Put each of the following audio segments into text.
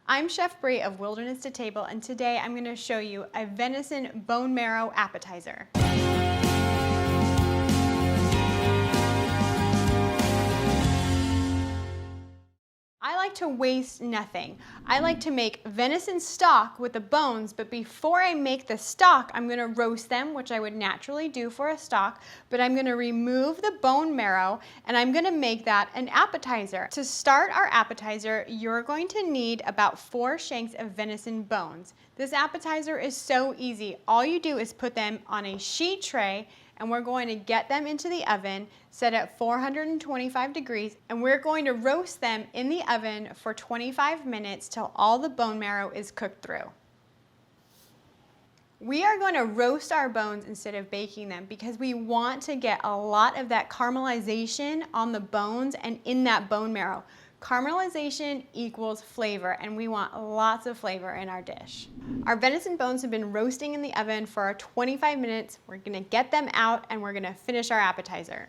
I'm Chef Bri of Wilderness to Table, and today I'm going to show you a venison bone marrow appetizer. I like to waste nothing. I like to make venison stock with the bones, but before I make the stock, I'm going to roast them, which I would naturally do for a stock, but I'm going to remove the bone marrow and I'm going to make that an appetizer. To start our appetizer, you're going to need about 4 shanks of venison bones. This appetizer is so easy. All you do is put them on a sheet tray and we're going to get them into the oven, set at 425 degrees, and we're going to roast them in the oven for 25 minutes till all the bone marrow is cooked through. We are going to roast our bones instead of baking them because we want to get a lot of that caramelization on the bones and in that bone marrow. Caramelization equals flavor, and we want lots of flavor in our dish. Our venison bones have been roasting in the oven for 25 minutes. We're gonna get them out and we're gonna finish our appetizer.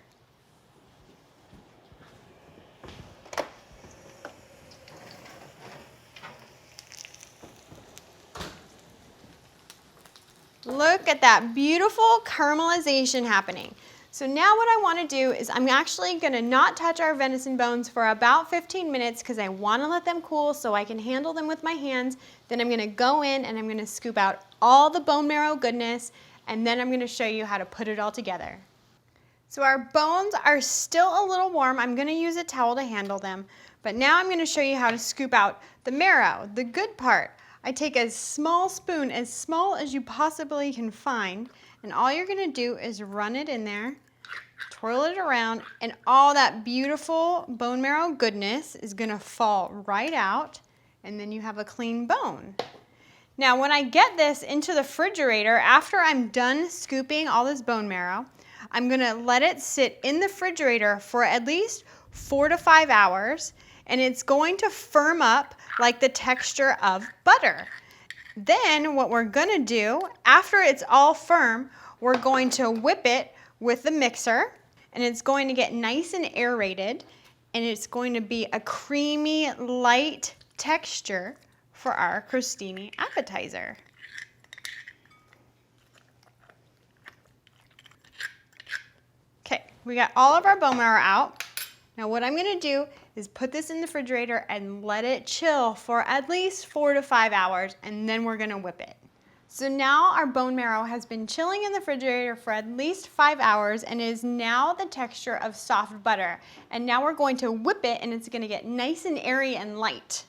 Look at that beautiful caramelization happening. So now what I want to do is I'm actually going to not touch our venison bones for about 15 minutes because I want to let them cool so I can handle them with my hands. Then I'm going to go in and I'm going to scoop out all the bone marrow goodness, and then I'm going to show you how to put it all together. So our bones are still a little warm. I'm going to use a towel to handle them, but now I'm going to show you how to scoop out the marrow, the good part. I take a small spoon, as small as you possibly can find, and all you're going to do is run it in there, twirl it around, and all that beautiful bone marrow goodness is going to fall right out, and then you have a clean bone. Now when I get this into the refrigerator, after I'm done scooping all this bone marrow, I'm going to let it sit in the refrigerator for at least 4 to 5 hours, and it's going to firm up like the texture of butter. Then what we're going to do, after it's all firm, we're going to whip it with the mixer, and it's going to get nice and aerated, and it's going to be a creamy, light texture for our crostini appetizer. Okay, we got all of our bone marrow out. Now what I'm going to do is put this in the refrigerator and let it chill for at least 4 to 5 hours, and then we're going to whip it. So now our bone marrow has been chilling in the refrigerator for at least 5 hours and is now the texture of soft butter. And now we're going to whip it, and it's going to get nice and airy and light.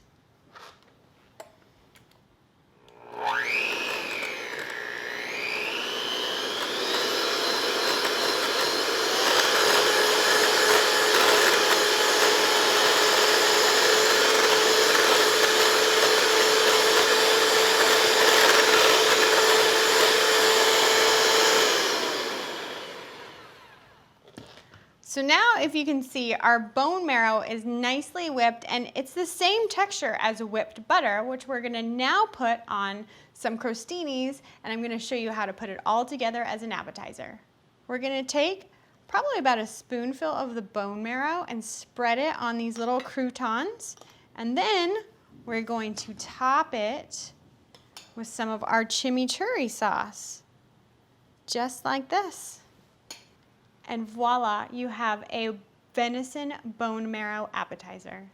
So now if you can see, our bone marrow is nicely whipped, and it's the same texture as whipped butter, which we're gonna now put on some crostinis, and I'm gonna show you how to put it all together as an appetizer. We're gonna take probably about a spoonful of the bone marrow and spread it on these little croutons, and then we're going to top it with some of our chimichurri sauce, just like this. And voila, you have a venison bone marrow appetizer.